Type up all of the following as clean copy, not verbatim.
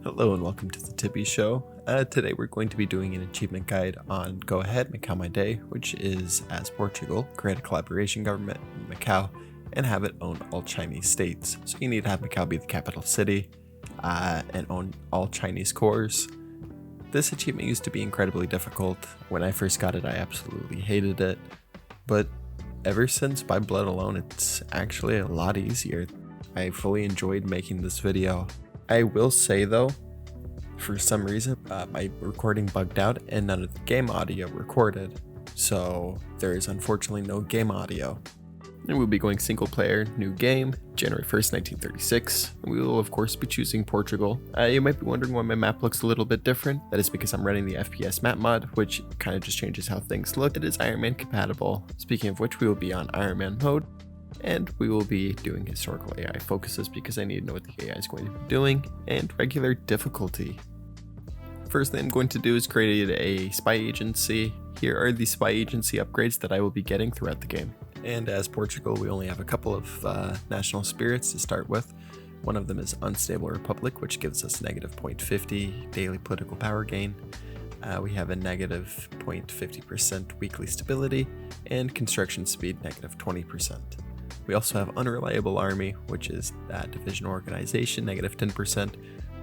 Hello and welcome to the Tippy Show. Today we're going to be doing an achievement guide on Go Ahead, Macau My, which is, as Portugal, create a collaboration government in Macau and have it own all Chinese states. So you need to have Macau be the capital city and own all Chinese cores. This achievement used to be incredibly difficult. When I first got it, I absolutely hated it. But ever since by blood alone, it's actually a lot easier. I fully enjoyed making this video. I will say though, for some reason, my recording bugged out and none of the game audio recorded. So there is unfortunately no game audio. And we'll be going single player, new game, January 1st, 1936. And we will of course be choosing Portugal. You might be wondering why my map looks a little bit different. That is because I'm running the FPS map mod, which kind of just changes how things look. It is Iron Man compatible. Speaking of which, we will be on Iron Man mode. And we will be doing historical AI focuses because I need to know what the AI is going to be doing, and regular difficulty. First thing I'm going to do is create a spy agency. Here are the spy agency upgrades that I will be getting throughout the game. And as Portugal, we only have a couple of national spirits to start with. One of them is Unstable Republic, which gives us negative 0.50 daily political power gain. We have a negative 0.50% weekly stability, and construction speed negative 20%. We also have Unreliable Army, which is division organization, negative 10%,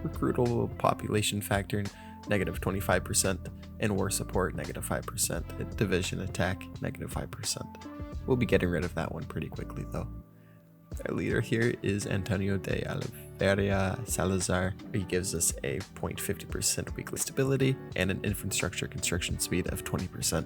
recruitable population factor, negative 25%, and war support, negative 5%, division attack, negative 5%. We'll be getting rid of that one pretty quickly though. Our leader here is Antonio de Oliveira Salazar. He gives us a 0.50% weekly stability and an infrastructure construction speed of 20%.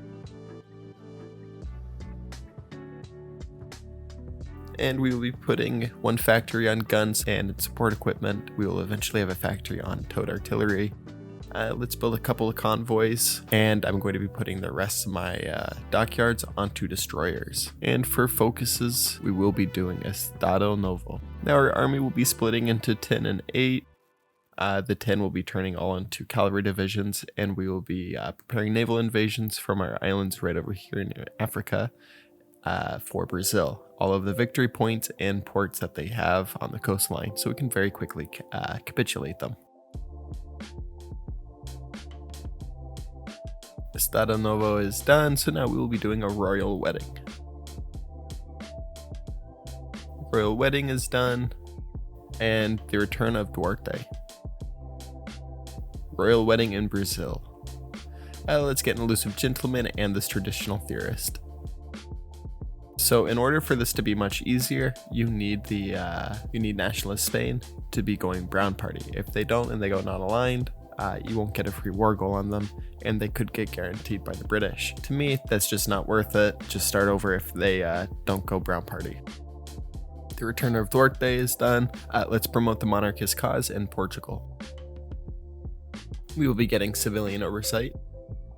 And we will be putting one factory on guns and support equipment. We will eventually have a factory on towed artillery. Let's build a couple of convoys, and I'm going to be putting the rest of my dockyards onto destroyers. And for focuses, we will be doing Estado Novo. Now our army will be splitting into 10 and 8. The 10 will be turning all into cavalry divisions, and we will be preparing naval invasions from our islands right over here in Africa for Brazil. All of the victory points and ports that they have on the coastline, so we can very quickly capitulate them. Estado Novo is done, so now we will be doing a royal wedding. Royal wedding is done, and the return of Duarte. Royal wedding in Brazil. Let's get an elusive gentleman and this traditional theorist. So in order for this to be much easier, you need Nationalist Spain to be going Brown Party. If they don't and they go not aligned, you won't get a free war goal on them, and they could get guaranteed by the British. To me, that's just not worth it. Just start over if they don't go Brown Party. The return of Duarte is done. Let's promote the Monarchist cause in Portugal. We will be getting civilian oversight.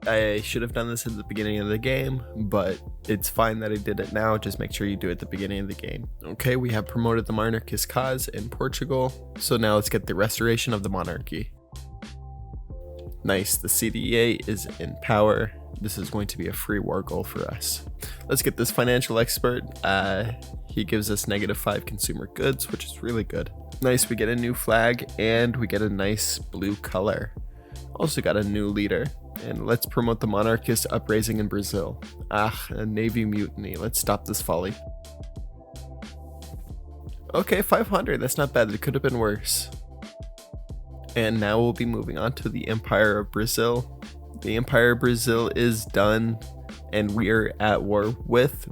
I should have done this at the beginning of the game, but it's fine that I did it now. Just make sure you do it at the beginning of the game. Okay, we have promoted the Monarchist cause in Portugal. So now let's get the restoration of the monarchy. Nice, the CDA is in power. This is going to be a free war goal for us. Let's get this financial expert. He gives us negative 5 consumer goods, which is really good. Nice, we get a new flag and we get a nice blue color. Also got a new leader. And let's promote the Monarchist upraising in Brazil. A navy mutiny. Let's stop this folly. Okay, 500. That's not bad. It could have been worse. And now we'll be moving on to the Empire of Brazil. The Empire of Brazil is done, and we are at war with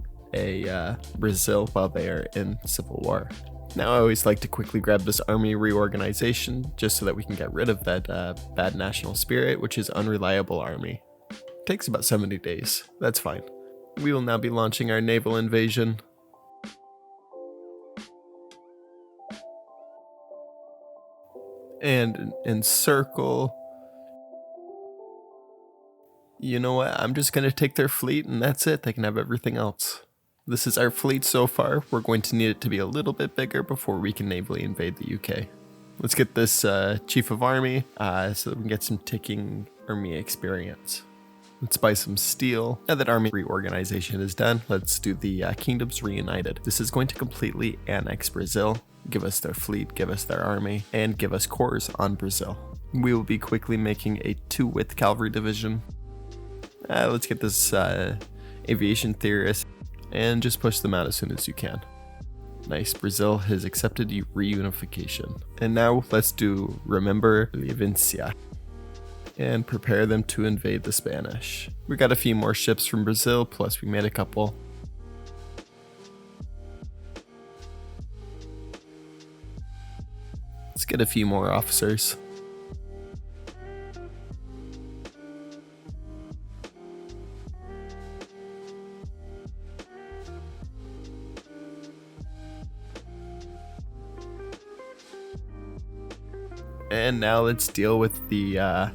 Brazil while they are in civil war. Now I always like to quickly grab this army reorganization just so that we can get rid of that bad national spirit, which is Unreliable Army. Takes about 70 days. That's fine. We will now be launching our naval invasion. And encircle. You know what? I'm just going to take their fleet and that's it. They can have everything else. This is our fleet so far. We're going to need it to be a little bit bigger before we can navally invade the UK. Let's get this chief of army so that we can get some ticking army experience. Let's buy some steel. Now that army reorganization is done, let's do the Kingdoms Reunited. This is going to completely annex Brazil, give us their fleet, give us their army, and give us cores on Brazil. We will be quickly making a 2-width cavalry division. Let's get this aviation theorist and just push them out as soon as you can. Nice, Brazil has accepted reunification. And now let's do Remember Livencia and prepare them to invade the Spanish. We got a few more ships from Brazil, plus we made a couple. Let's get a few more officers. And now let's deal with the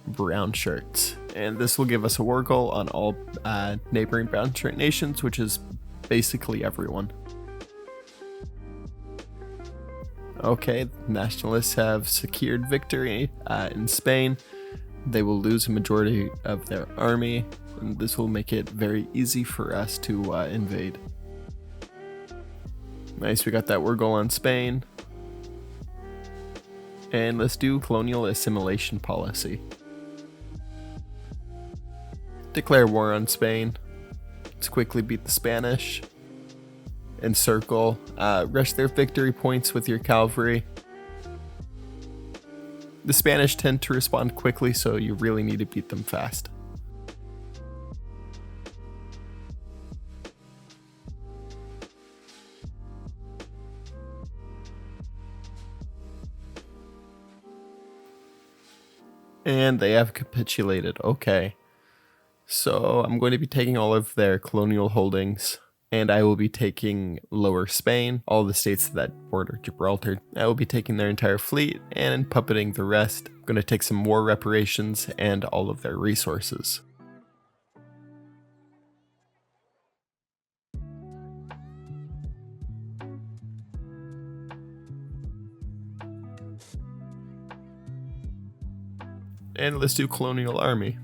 brown shirts. And this will give us a war goal on all neighboring brown shirt nations, which is basically everyone. Okay, nationalists have secured victory in Spain. They will lose a majority of their army, and this will make it very easy for us to invade. Nice, we got that war goal on Spain. And let's do colonial assimilation policy. Declare war on Spain. Let's quickly beat the Spanish. Encircle. Rush their victory points with your cavalry. The Spanish tend to respond quickly, so you really need to beat them fast. And they have capitulated. Okay. So I'm going to be taking all of their colonial holdings, and I will be taking Lower Spain, all the states that border Gibraltar. I will be taking their entire fleet and puppeting the rest. I'm going to take some war reparations and all of their resources. And let's do colonial army.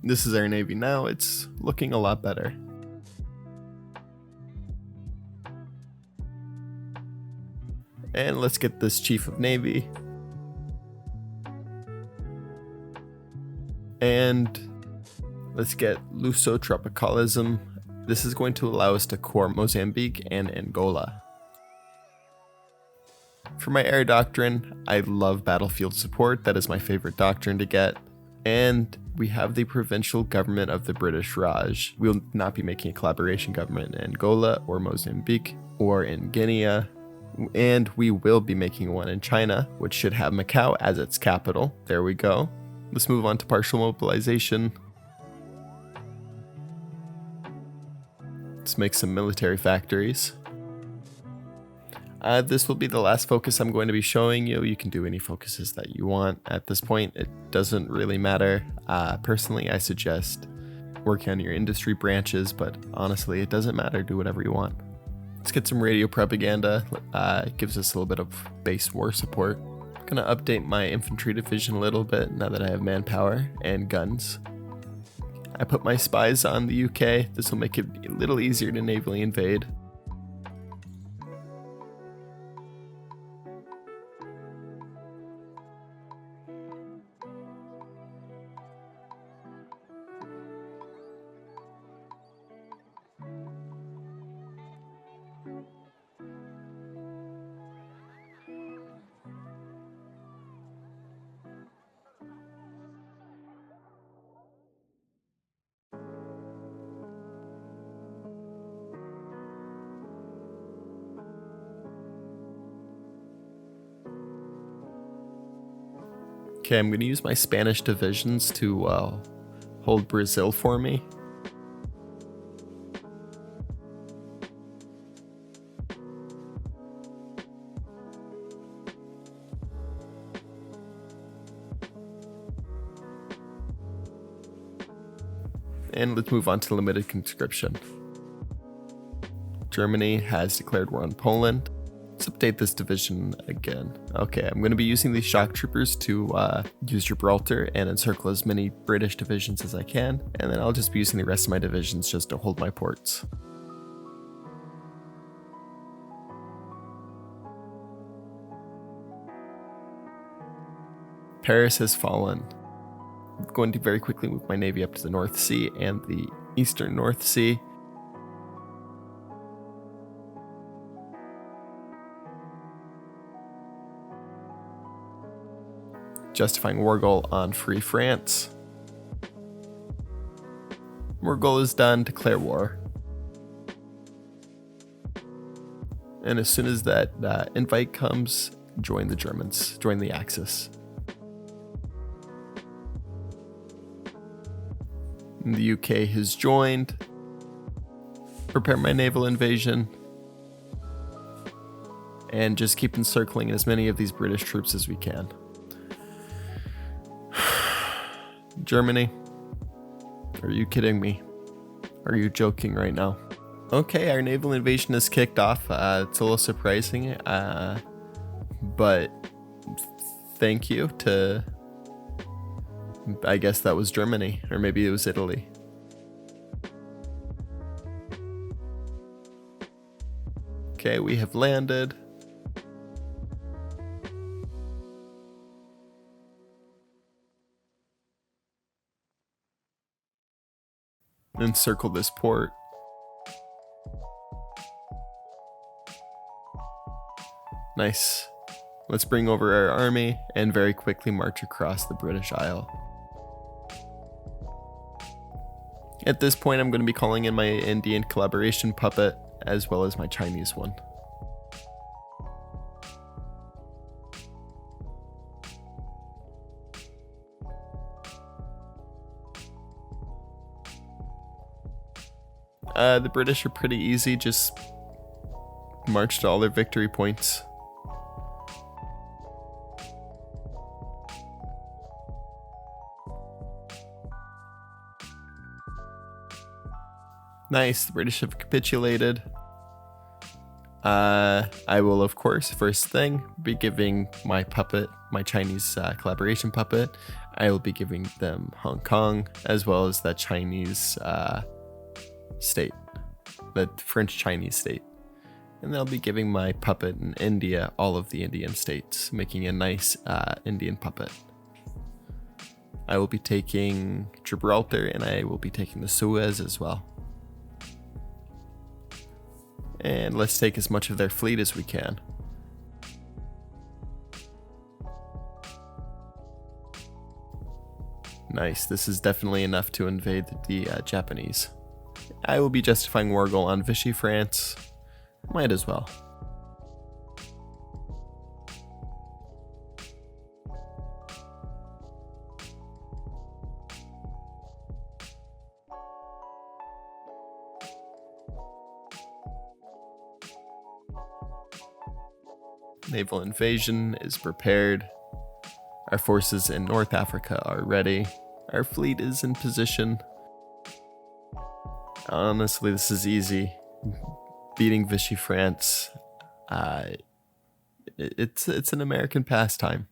This is our navy now. It's looking a lot better. And let's get this chief of navy. And let's get Luso-tropicalism. This is going to allow us to core Mozambique and Angola. For my air doctrine, I love battlefield support. That is my favorite doctrine to get. And we have the provincial government of the British Raj. We will not be making a collaboration government in Angola or Mozambique or in Guinea. And we will be making one in China, which should have Macau as its capital. There we go. Let's move on to partial mobilization. Let's make some military factories. This will be the last focus I'm going to be showing you. You can do any focuses that you want. At this point, it doesn't really matter. Personally, I suggest working on your industry branches, but honestly, it doesn't matter. Do whatever you want. Let's get some radio propaganda. It gives us a little bit of base war support. I'm going to update my infantry division a little bit now that I have manpower and guns. I put my spies on the UK. This will make it a little easier to navally invade. Okay, I'm going to use my Spanish divisions to hold Brazil for me. And let's move on to limited conscription. Germany has declared war on Poland. Let's update this division again. Okay, I'm going to be using these shock troopers to use Gibraltar and encircle as many British divisions as I can, and then I'll just be using the rest of my divisions just to hold my ports. Paris has fallen. I'm going to very quickly move my navy up to the North Sea and the Eastern North Sea. Justifying war goal on Free France. War goal is done, declare war. And as soon as that invite comes, join the Germans, join the Axis. And the UK has joined. Prepare my naval invasion. And just keep encircling as many of these British troops as we can. Germany, are you kidding me? Are you joking right now? Okay, our naval invasion is kicked off. It's a little surprising, but thank you to, I guess that was Germany, or maybe it was Italy. Okay, we have landed. Encircle this port. Nice. Let's bring over our army and very quickly march across the British Isle. At this point, I'm going to be calling in my Indian collaboration puppet as well as my Chinese one. The British are pretty easy, just march to all their victory points. Nice, the British have capitulated. I will, of course, first thing, be giving my puppet, my Chinese collaboration puppet, I will be giving them Hong Kong, as well as the Chinese state, the French Chinese state. And then I'll be giving my puppet in India all of the Indian states, making a nice Indian puppet. I will be taking Gibraltar, and I will be taking the Suez as well. And let's take as much of their fleet as we can. Nice, this is definitely enough to invade the Japanese. I will be justifying war goal on Vichy France. Might as well. Naval invasion is prepared. Our forces in North Africa are ready. Our fleet is in position. Honestly, this is easy. Beating Vichy France, it's an American pastime.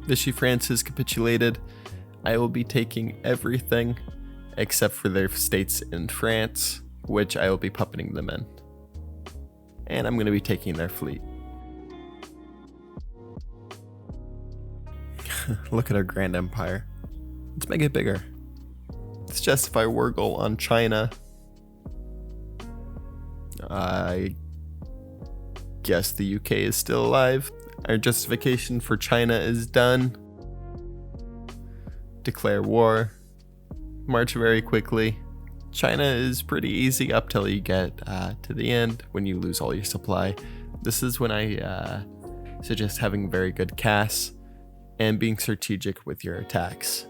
Vichy France has capitulated. I will be taking everything except for their states in France, which I will be puppeting them in. And I'm going to be taking their fleet. Look at our grand empire. Let's make it bigger. Let's justify war goal on China. I guess the UK is still alive. Our justification for China is done. Declare war. March very quickly. China is pretty easy up till you get to the end when you lose all your supply. This is when I suggest having very good CAS and being strategic with your attacks.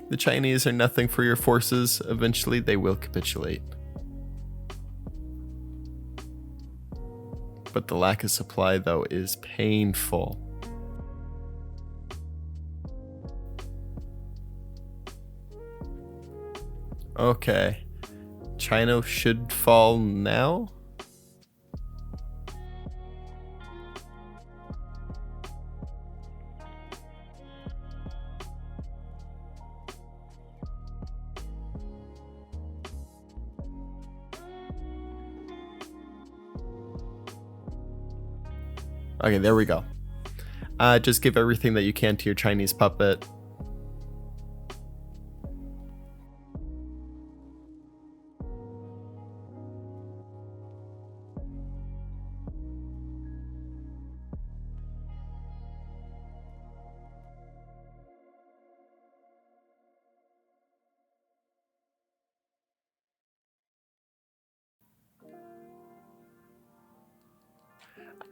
The Chinese are nothing for your forces. Eventually they will capitulate. But the lack of supply, though, is painful. Okay. China should fall now? Okay, there we go. Just give everything that you can to your Chinese puppet.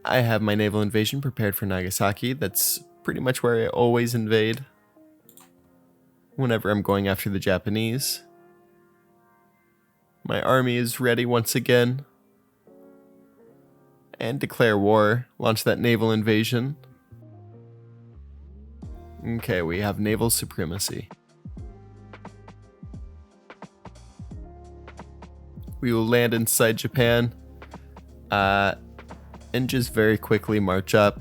I have my naval invasion prepared for Nagasaki. That's pretty much where I always invade whenever I'm going after the Japanese. My army is ready once again. And declare war. Launch that naval invasion. Okay, we have naval supremacy. We will land inside Japan. And just very quickly march up.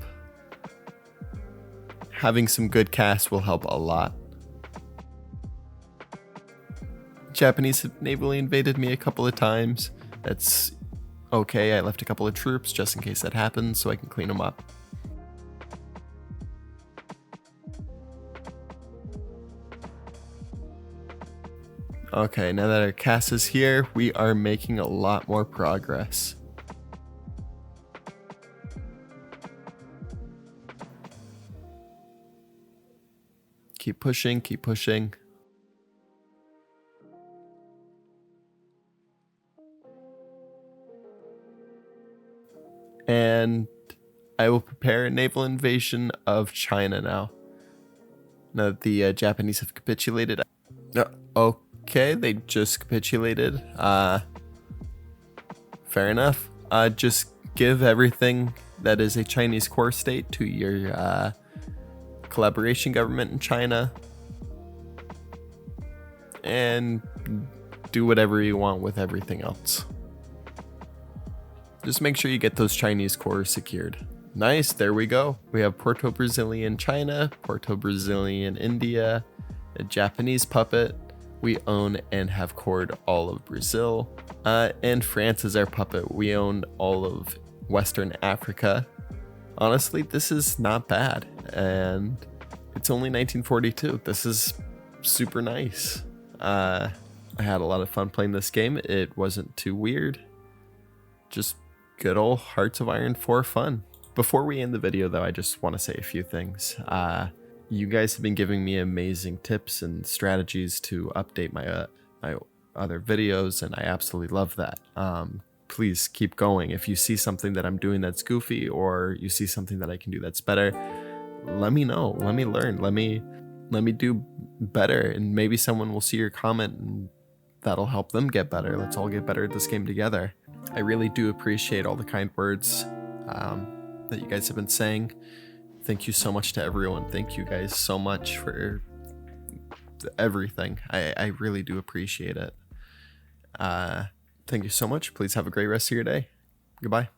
Having some good cast will help a lot. Japanese have navally invaded me a couple of times. That's okay. I left a couple of troops just in case that happens so I can clean them up. Okay, now that our cast is here, we are making a lot more progress. Keep pushing, keep pushing. And I will prepare a naval invasion of China now. Now that the Japanese have capitulated. Okay, they just capitulated. Fair enough. Just give everything that is a Chinese core state to your collaboration government in China. And do whatever you want with everything else. Just make sure you get those Chinese cores secured. Nice, there we go. We have Porto Brazilian China, Porto Brazilian India, a Japanese puppet. We own and have cored all of Brazil. And France is our puppet. We own all of Western Africa. Honestly, this is not bad. And it's only 1942. This is super nice. I had a lot of fun playing this game. It wasn't too weird. Just good old Hearts of Iron 4 fun. Before we end the video though, I just want to say a few things. You guys have been giving me amazing tips and strategies to update my my other videos, and I absolutely love that. Please keep going. If you see something that I'm doing that's goofy, or you see something that I can do that's better, let me know. Let me learn. Let me do better, and maybe someone will see your comment and that'll help them get better. Let's all get better at this game together. I really do appreciate all the kind words that you guys have been saying. Thank you so much to everyone. Thank you guys so much for everything. I really do appreciate it. Thank you so much. Please have a great rest of your day. Goodbye.